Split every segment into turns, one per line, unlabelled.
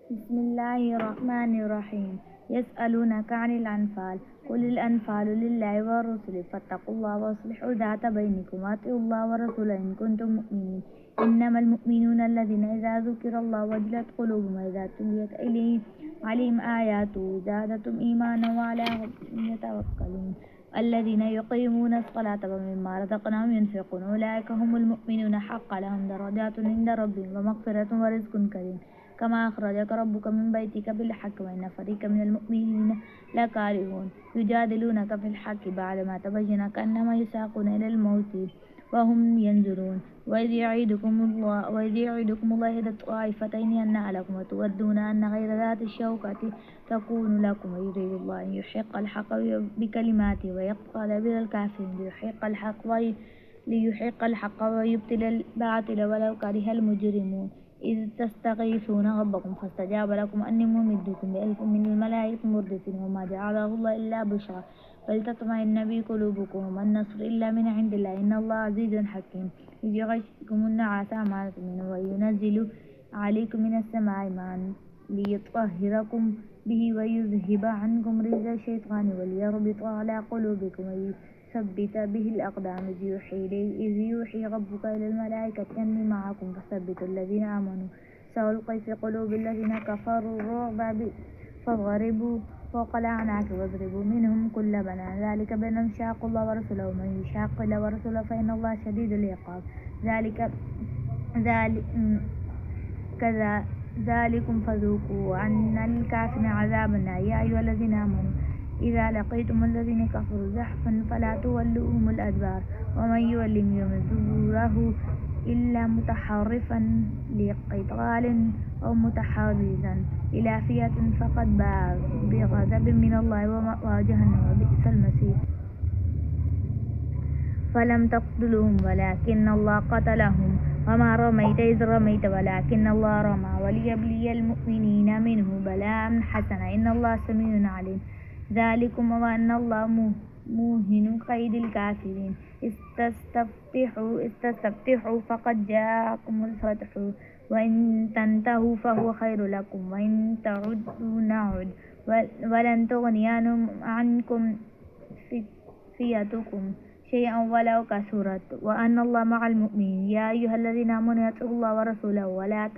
بسم الله الرحمن الرحيم. يسألونك عن الأنفال، قل الأنفال لله والرسل فاتقوا الله وأصلحوا ذات بينكم وأطيعوا الله ورسوله إن كنتم مؤمنين. إنما المؤمنون الذين إذا ذكر الله وجلت قلوبهم وإذا تليت عليهم آياته زادتهم إيمانا وعلى ربهم يتوكلون. الذين يقيمون الصلاة ومما رزقناهم ينفقون أولئك هم المؤمنون حقا لهم درجات عند ربهم ومغفرة ورزق كريم. كما أخرجك ربك من بيتك بالحق وإن فريقا من المؤمنين لكارهون يجادلونك في الحق بعدما تبين كأنما يساقون إلى الموت وهم ينظرون. وإذ يعيدكم الله إحدى الطائفتين أنها لكم وتودون أن غير ذات الشوكة تكون لكم ويريد الله أن يحق الحق بكلماته ويقطع دابر الكافرين ليحق الحق ويبطل الباطل ولو كره المجرمون. إذ تستغيثون ربكم فاستجاب لكم أني ممدكم بألف من الملائكة مردفين وما جعله الله إلا بشرى بل تطمئن به قلوبكم وما النصر إلا من عند الله إن الله عزيز حكيم. إذ يغشكم النعاس أمانة منه وينزل عليكم من السماء ماء ليطهركم به ويذهب عنكم رجز الشيطان وليربط على قلوبكم ويثبت به الأقدام. إذ يوحي ربك إلى الملائكة أني معكم فثبتوا الذين آمنوا سألقي في قلوب الذين كفروا الرعب فاضربوا فوق الأعناق واضربوا منهم كل بنان ذلك بأنهم شاقوا الله ورسوله ومن يشاق الله ورسوله فإن الله شديد العقاب. ذلكم فذوقوا أن الكافرين عذاب النار. يا أيها الذين آمنوا إذا لقيتم الذين كفروا زحفا فلا تولوهم الأدبار ومن يولهم يوم دبره إلا متحرفا لقتال أو متحرزا إلى فئة فقد باء بغضب من الله ومأواه جهنم وبئس المصير. فلم تقتلوهم ولكن الله قتلهم وما رميت إذ رميت ولكن الله رمى وليبلي المؤمنين منه بلاء حسنا إن الله سميع عليم. ذلكم وأن الله موهن كيد الكافرين. استفتحوا فقد جاءكم الفتح وإن تنتهوا فهو خير لكم وإن تعودوا نعد ولن تغني عنكم فئتكم شيئا ولو كثرت وأن الله مع المؤمنين. يا أيها الذين آمنوا اتقوا الله ورسوله ولا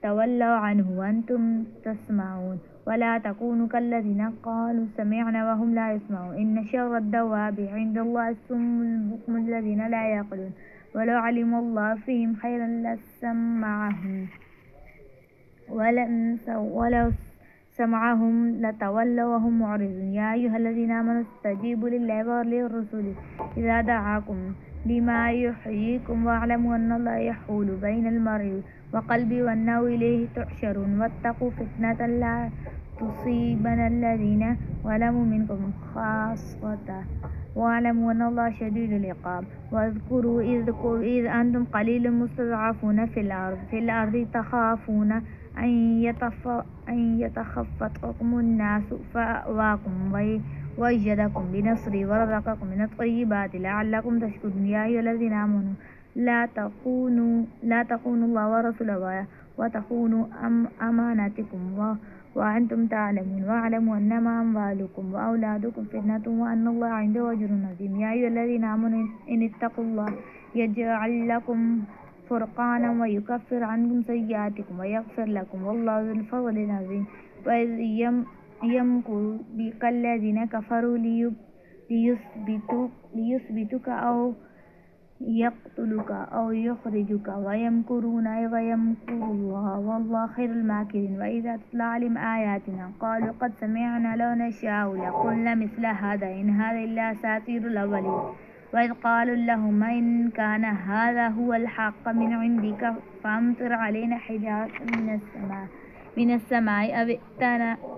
تولوا عنه وأنتم تسمعون ولا تكونوا كالذين قالوا سمعنا وهم لا يسمعون. إن شر الدواب عند الله الصم البكم الذين لا يعقلون ولو علم الله فيهم خيرا لسمعهم ولو سمعهم لتولوا وهم معرضون. يا أيها الذين آمنوا استجيبوا لله وللرسول إذا دعاكم لما يحييكم واعلموا أن الله يحول بين المرء وقلبه وأنه إليه تحشرون. واتقوا فتنة لا تصيبن الذين ظلموا منكم خاصة واعلموا أن الله شديد العقاب. واذكروا إذ أنتم قليل مستضعفون في الأرض تخافون أن يتخفتكم الناس فآواكم وأيدكم بنصره ورزقكم من الطيبات لعلكم تشكرون. يا أيها الذين آمنوا لا تخونوا الله ورسوله وتخونوا أماناتكم وأنتم تعلمون واعلموا أنما أموالكم وأولادكم فتنة وأن الله عنده أجر عظيم. يا أيها الذين آمنوا إن اتقوا الله يجعل لكم فرقانا ويكفر عنكم سيئاتكم ويغفر لكم والله ذو الفضل العظيم. وإذ يمكر بك الذين كفروا ليثبتك أو يقتلك أو يخرجك ويمكرون ويمكر الله والله خير الماكرين. وإذا تتلى عليهم آياتنا قالوا قد سمعنا لو نشاء لقلنا مثل هذا إن هذا إلا أساطير الأولين. وإذ قالوا اللهم إن كان هذا هو الحق من عندك فأمطر علينا حجارة من السماء أو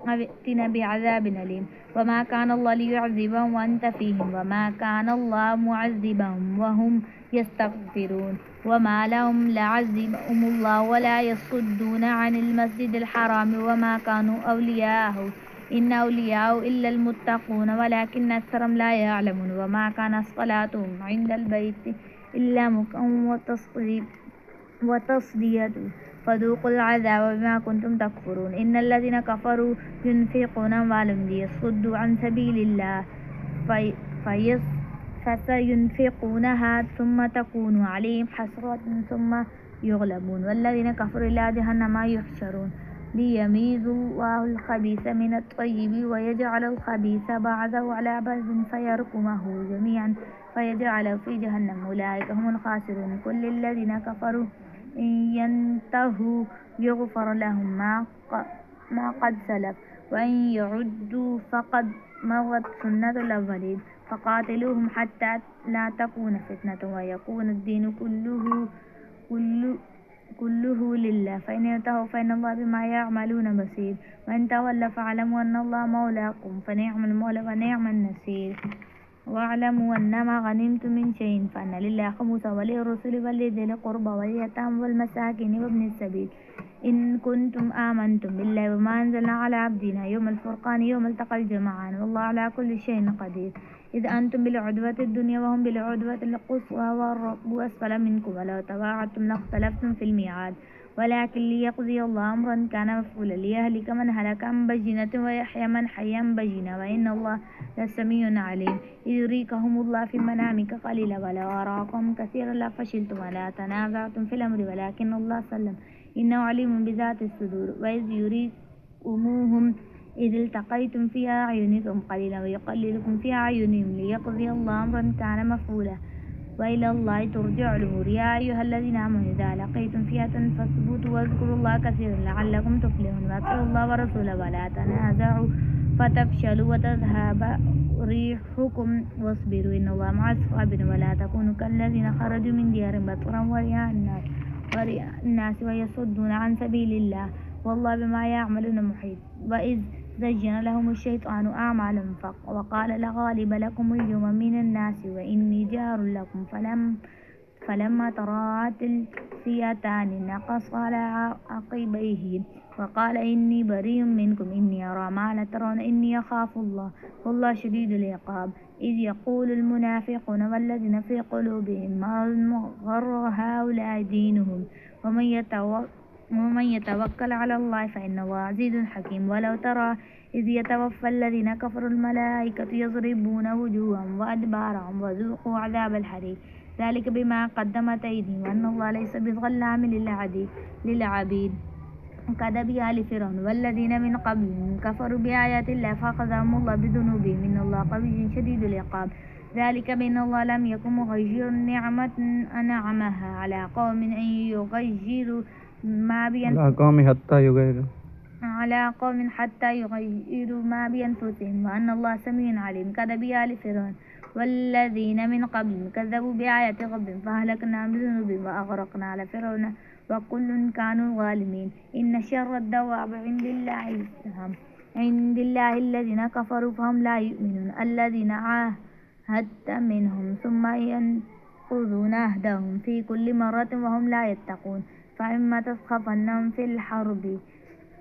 ائتنا بعذاب أليم. وما كان الله ليعذبهم وأنت فيهم وما كان الله معذبهم وهم يستغفرون. وما لهم ليعذبهم الله ولا يصدون عن المسجد الحرام وما كانوا أولياءه إن أولياءه إلا المتقون ولكن أكثرهم لا يعلمون. وما كان صلاتهم عند البيت إلا مكاء وتصدية فذوقوا العذاب بما كنتم تكفرون. إن الذين كفروا ينفقون أموالهم ليصدوا عن سبيل الله فسينفقونها ثم تكون عليهم حسرة ثم يغلبون والذين كفروا إلى جهنم يحشرون ليميز الله الخبيث من الطيب ويجعل الخبيث بعضه على بعض فيركمه جميعا فيجعله في جهنم أولئك هم الخاسرون. كل الذين كفروا إن ينتهوا يغفر لهم ما قد سلف وإن يعدوا فقد مضت سنة الأولين فقاتلوهم حتى لا تكون فتنة ويكون الدين كله لله فإن انتهوا فإن الله بما يعملون بصير وإن تولوا فاعلموا أن الله مولاكم فنعم المولى ونعم النصير. واعلموا أنما غنمتم من شيء فأن لله خمسه وللرسل ولذي القربى واليتامى والمساكين وابن السبيل إن كنتم آمنتم بالله وما أنزلنا على عبدنا يوم الفرقان يوم التقى الجمعان والله على كل شيء قدير. إذ أنتم بالعدوة الدنيا وهم بالعدوة القصوى والركب أسفل منكم ولو تواعدتم لاختلفتم في الميعاد ولكن ليقضي الله أمرا كان مفعولا ليهلك من هلك عن بينة ويحيى من حي عن بينة وإن الله لسميع عليم. إذ يريكهم الله في منامك قليلا ولو أراكم كثيرا لفشلتم ولا تنازعتم في الأمر ولكن الله سلم إنه عليم بذات الصدور. وإذ يريكموهم إذ التقيتم في أعينكم قليلا ويقللكم في أعينهم ليقضي الله أمرا كان مفعولا وإلى الله ترجع الأمور. يا أيها الذين آمنوا إذا لقيتم فئة فاثبتوا واذكروا الله كثيرا لعلكم تفلحون وأطيعوا الله ورسوله ولا تنازعوا فتفشلوا وتذهب ريحكم واصبروا إن الله مع الصابرين. ولا تكونوا كالذين خرجوا من ديارهم بطرا ورئاء الناس ويصدون عن سبيل الله والله بما يعملون محيط. وإذ زين لهم الشيطان أعمالهم وقال لا غالب لكم اليوم من الناس وإني جار لكم فلما تراءت الفئتان نقص على عقبيه وقال إني بريء منكم إني أرى ما لا ترون إني أخاف الله والله شديد العقاب. إذ يقول المنافقون والذين في قلوبهم مرض غر هؤلاء دينهم ومن يتوكل على الله فإن الله عزيز حكيم. ولو ترى إذ يتوفى الذين كفروا الملائكة يضربون وجوههم وأدبارهم وذوقوا عذاب الحريق ذلك بما قدمت أيديهم وأن الله ليس بظلام للعبيد. كذب آل فرعون والذين من قبلهم كفروا بآيات الله فأخذهم الله بذنوبهم إن الله قوي شديد العقاب. ذلك بأن الله لم يكن مغيرا نعمة أنعمها على قوم أن يغيروا ما حتى يغيروا ما بأنفسهم وأن الله سميع عليم. كذب آل فرعون والذين من قبلهم كذبوا بآيات ربهم فأهلكناهم بذنوبهم وأغرقنا آل فرعون وكل كانوا ظالمين. إن شر الدواب عند الله الذين كفروا فهم لا يؤمنون الذين عاهدت منهم ثم ينقضون عهدهم في كل مرة وهم لا يتقون. فإما تثقفنهم في الحرب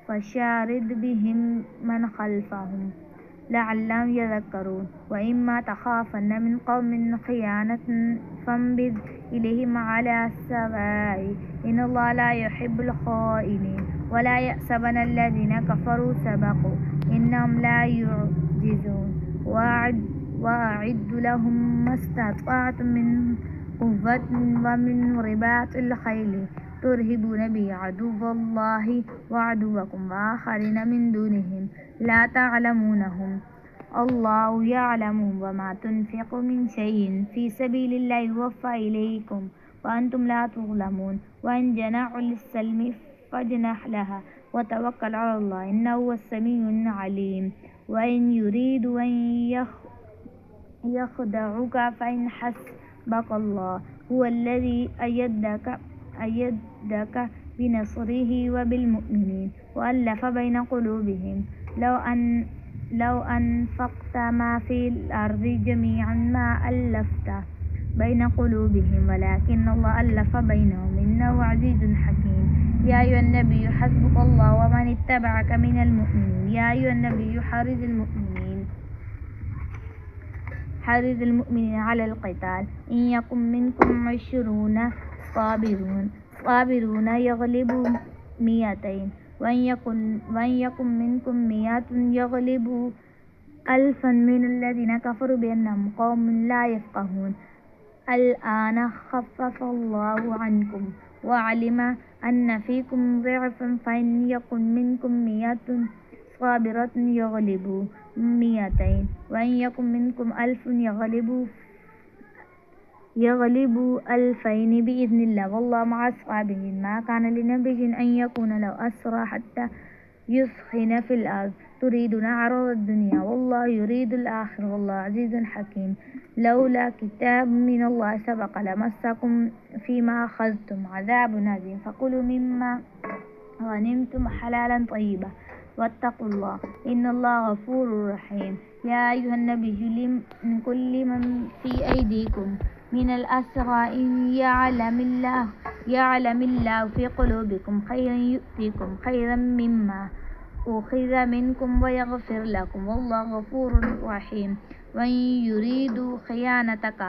فشارد بهم من خلفهم لعلهم يذكرون وإما تخافن من قوم خيانة فانبذ إليهم على السواء إن الله لا يحب الخائنين. ولا يحسبن الذين كفروا سبقوا إنهم لا يعجزون وأعد لهم ما استطعتم من قوة ومن رباط الخيل ترهبون به عدو الله وعدوكم وآخرين من دونهم لا تعلمونهم الله يعلمهم وما تنفقوا من شيء في سبيل الله يوفى إليكم وأنتم لا تظلمون. وإن جنحوا للسلم فاجنح لها وتوكل على الله إنه هو السميع العليم. وإن يريدوا أن يخدعوك فإن حسبك الله هو الذي أيدك بنصره وبالمؤمنين وألف بين قلوبهم لو أنفقت ما في الأرض جميعا ما ألفت بين قلوبهم ولكن الله ألف بينهم إنه عزيز حكيم. يا أيها النبي حسبك الله ومن اتبعك من المؤمنين. يا أيها النبي حرض المؤمنين على القتال إن يكن منكم 20 والصابرون يغلبوا مئتين وإن يكن منكم مئة يغلبوا ألفا من الذين كفروا بأنهم قوم لا يفقهون الآن خفف الله عنكم وعلم أن فيكم ضعفا فإن يكن منكم مئة صابرة يغلبوا مئتين وإن يكن منكم ألف يغلبوا ألفين بإذن الله والله مع الصابرين ما كان لنبي أن يكون له أسرى حتى يثخن في الأرض تريدون عرض الدنيا والله يريد الآخرة والله عزيز حكيم لولا كتاب من الله سبق لمسكم فيما أخذتم عذاب عظيم فكلوا مما غنمتم حلالا طيبا واتقوا الله إن الله غفور رحيم يا أيها النبي من كل من في أيديكم من الأسرى إن يعلم الله في قلوبكم خيرا يؤتيكم خيرا مما أخذ منكم ويغفر لكم والله غفور رحيم وإن يريدوا خيانتك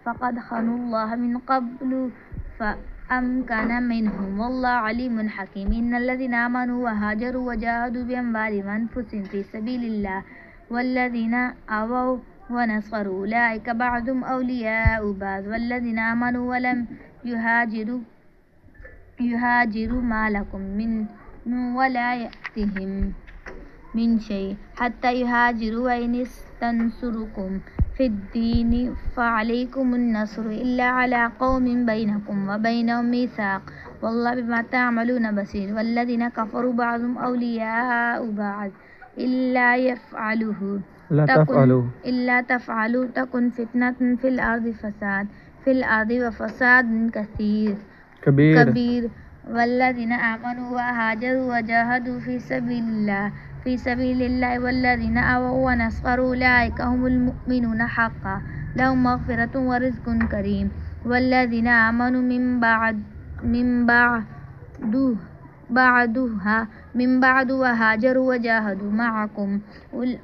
فقد خانوا الله من قبل فأمكن منهم والله عليم حكيم إن الذين آمنوا وهاجروا وجاهدوا بأموالهم وأنفسهم في سبيل الله والذين آووا ونصروا أولئك بعضهم أولياء بعض والذين آمنوا ولم يهاجروا ما لكم من ولايتهم من شيء حتى يهاجروا وإن استنصركم في الدين فعليكم النصر إلا على قوم بينكم وبينهم ميثاق والله بما تعملون بصير والذين كفروا بعضهم أولياء بعض إلا تفعلوا تكن فتنة في الأرض وفساد كبير والذين آمنوا وهاجروا وجاهدوا في سبيل الله والذين آووا ونصروا أولئك هم المؤمنون حقا لهم مغفرة ورزق كريم والذين آمنوا من بعد وهاجروا وجاهدوا معكم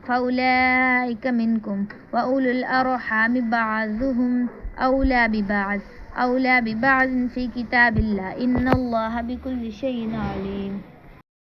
فأولئك منكم وأولو الأرحام بعضهم أولى ببعض في كتاب الله إن الله بكل شيء عليم